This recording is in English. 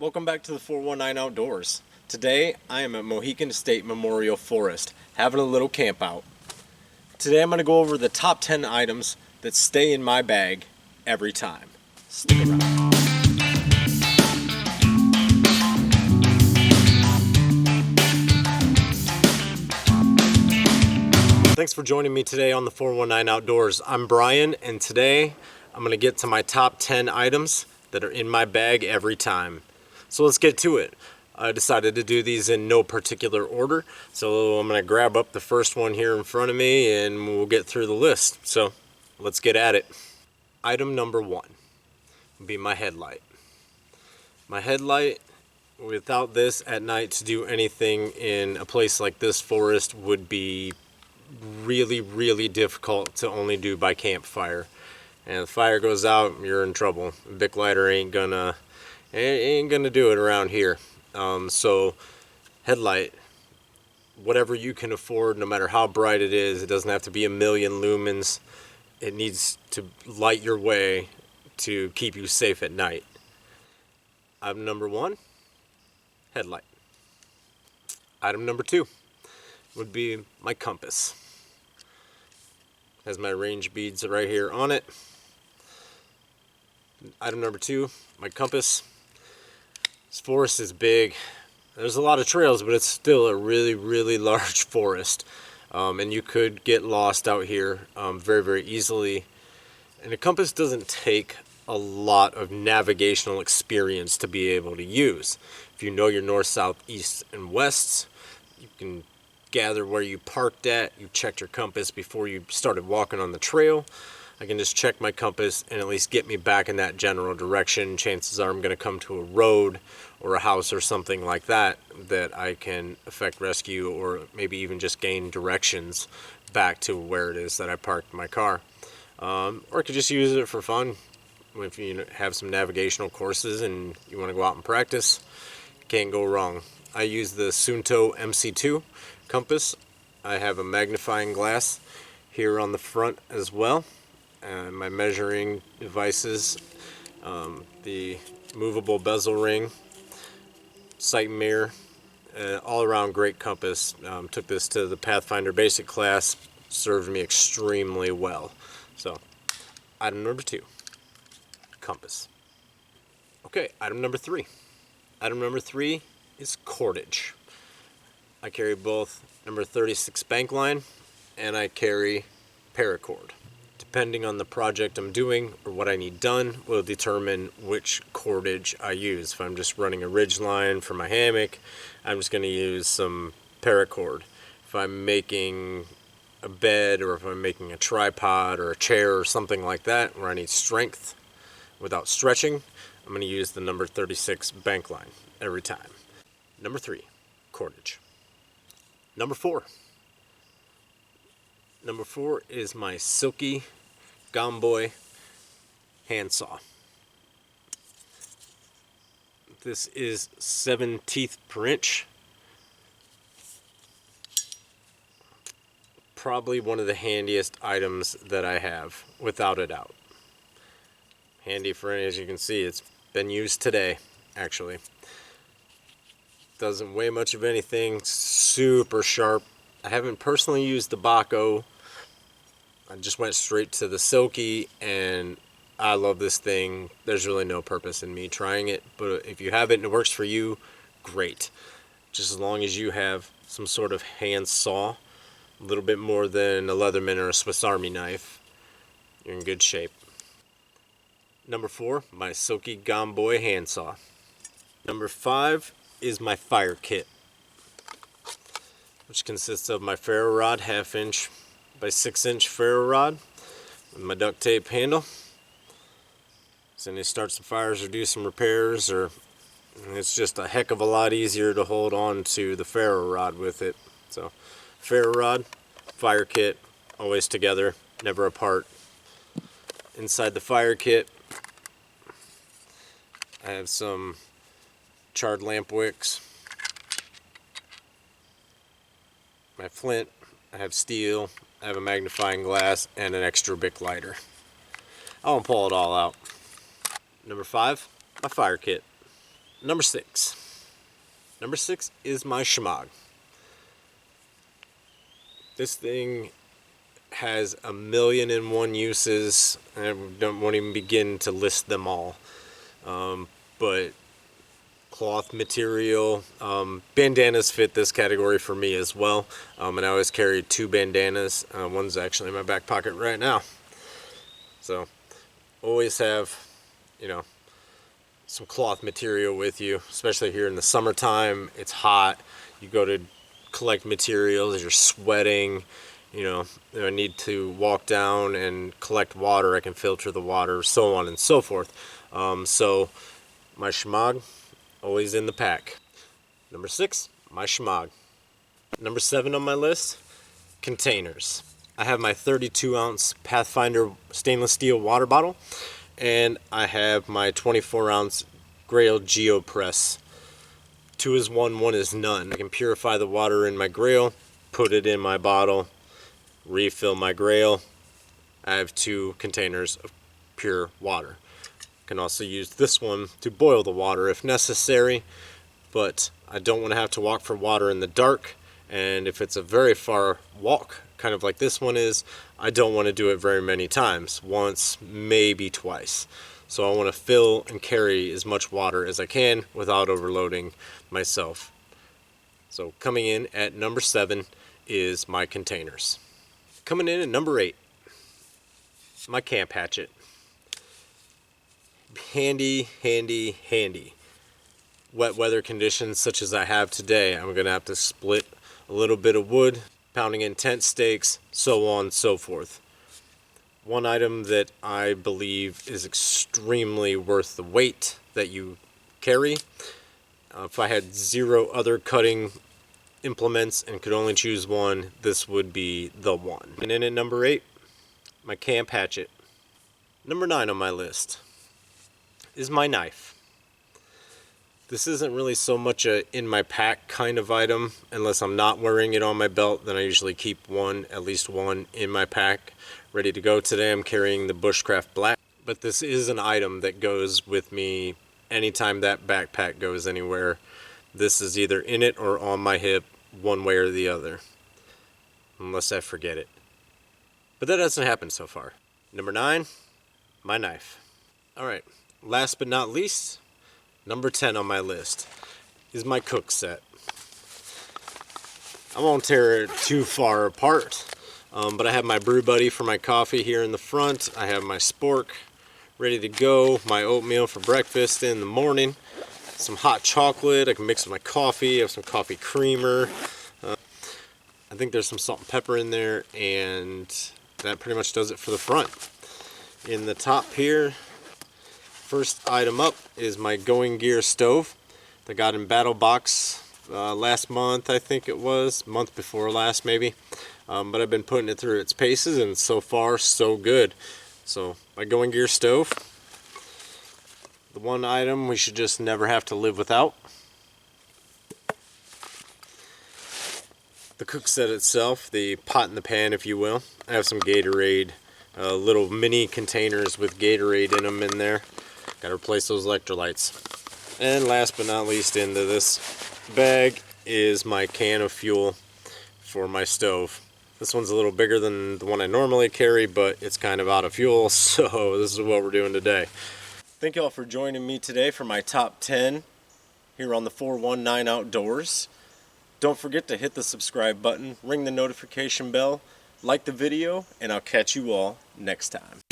Welcome back to the 419 Outdoors. Today I am at Mohican State Memorial Forest having a little camp out. Today I'm going to go over the top 10 items that stay in my bag every time. Stick around. Thanks for joining me today on the 419 Outdoors. I'm Brian, and today I'm going to get to my top 10 items that are in my bag every time. So let's get to it. I decided to do these in no particular order, so I'm going to grab up the first one here in front of me and we'll get through the list. So let's get at it. Item number one would be my headlight. My headlight, without this at night to do anything in a place like this forest would be really difficult to only do by campfire. And if the fire goes out, you're in trouble. A Bic lighter ain't gonna do it around here. So headlight, whatever you can afford, no matter how bright it is, it doesn't have to be a million lumens. It needs to light your way to keep you safe at night. Item number one, headlight. Item number two would be my compass. Has my range beads right here on it. Item number two, my compass. This forest is big. There's a lot of trails, but it's still a really large forest. And you could get lost out here very easily. And a compass doesn't take a lot of navigational experience to be able to use. If you know your north, south, east, and wests, you can gather where you parked at. You checked your compass before you started walking on the trail. I can just check my compass and at least get me back in that general direction. Chances are I'm going to come to a road or a house or something like that I can effect rescue, or maybe even just gain directions back to where it is that I parked my car. Or I could just use it for fun. If you have some navigational courses and you want to go out and practice, can't go wrong. I use the Suunto MC2 compass. I have a magnifying glass here on the front as well. My measuring devices, the movable bezel ring, sight mirror, all around great compass. Took this to the Pathfinder basic class, served me extremely well. So, item number two, compass. Okay, item number three. Item number three is cordage. I carry both number 36 bank line and I carry paracord. Depending on the project I'm doing or what I need done will determine which cordage I use. If I'm just running a ridge line for my hammock, I'm just going to use some paracord. If I'm making a bed, or if I'm making a tripod or a chair or something like that where I need strength without stretching, I'm going to use the number 36 bank line every time. Number three, cordage. Number four. Number four is my Silky Gomboy handsaw. This is 7 teeth per inch. Probably one of the handiest items that I have, without a doubt. Handy for, as you can see, it's been used today, actually. Doesn't weigh much of anything, super sharp. I haven't personally used the Baco. I just went straight to the Silky, and I love this thing. There's really no purpose in me trying it, but if you have it and it works for you, great. Just as long as you have some sort of hand saw, a little bit more than a Leatherman or a Swiss Army knife, you're in good shape. Number four, my Silky Gomboy handsaw. Number five is my fire kit, which consists of my ferro rod, 1/2 inch by 6 inch ferro rod with my duct tape handle. So when you start some fires or do some repairs, or it's just a heck of a lot easier to hold on to the ferro rod with it. So ferro rod, fire kit, always together, never apart. Inside the fire kit, I have some charred lamp wicks, my flint, I have steel, I have a magnifying glass, and an extra Bic lighter. I won't pull it all out. Number five, my fire kit. Number 6. Number 6 is my shemagh. This thing has 1,000,001 uses, and I won't even begin to list them all. But cloth material, bandanas fit this category for me as well. And I always carry 2 bandanas. One's actually in my back pocket right now. So always have, some cloth material with you, especially here in the summertime. It's hot. You go to collect materials, you're sweating. I need to walk down and collect water. I can filter the water, so on and so forth. So my shemagh, always in the pack. Number 6, my shemagh. Number 7 on my list, containers. I have my 32-ounce Pathfinder stainless steel water bottle, and I have my 24-ounce Grail GeoPress. 2 is 1, 1 is none. I can purify the water in my Grail, put it in my bottle, refill my Grail. I have 2 containers of pure water. Can also use this one to boil the water if necessary, but I don't want to have to walk for water in the dark, and if it's a very far walk, kind of like this one is, I don't want to do it very many times. Once, maybe twice. So I want to fill and carry as much water as I can without overloading myself. So coming in at number 7 is my containers. Coming in at number 8, my camp hatchet. Handy, handy, handy. Wet weather conditions such as I have today, I'm going to have to split a little bit of wood, pounding in tent stakes, so on and so forth. One item that I believe is extremely worth the weight that you carry. If I had 0 other cutting implements and could only choose one, this would be the one. And in at number 8, my camp hatchet. Number 9 on my list is my knife. This isn't really so much a in my pack kind of item. Unless I'm not wearing it on my belt, then I usually keep at least one in my pack, ready to go. Today I'm carrying the Bushcraft Black, but this is an item that goes with me anytime that backpack goes anywhere. This is either in it or on my hip, one way or the other, unless I forget it. But that doesn't happen so far. Number 9, my knife. Alright, last but not least, number 10 on my list is my cook set. I won't tear it too far apart, but I have my brew buddy for my coffee here in the front. I have my spork ready to go, my oatmeal for breakfast in the morning, some hot chocolate I can mix with my coffee. I have some coffee creamer. I think there's some salt and pepper in there, and that pretty much does it for the front. In the top here, first item up is my Going Gear stove that got in Battle Box last month, I think it was, month before last maybe. But I've been putting it through its paces, and so far so good. So my Going Gear stove, the one item we should just never have to live without. The cook set itself, the pot and the pan if you will. I have some Gatorade, little mini containers with Gatorade in them in there. Got to replace those electrolytes. And last but not least, into this bag is my can of fuel for my stove. This one's a little bigger than the one I normally carry, but it's kind of out of fuel, so this is what we're doing today. Thank you all for joining me today for my top 10 here on the 419 Outdoors. Don't forget to hit the subscribe button, ring the notification bell, like the video, and I'll catch you all next time.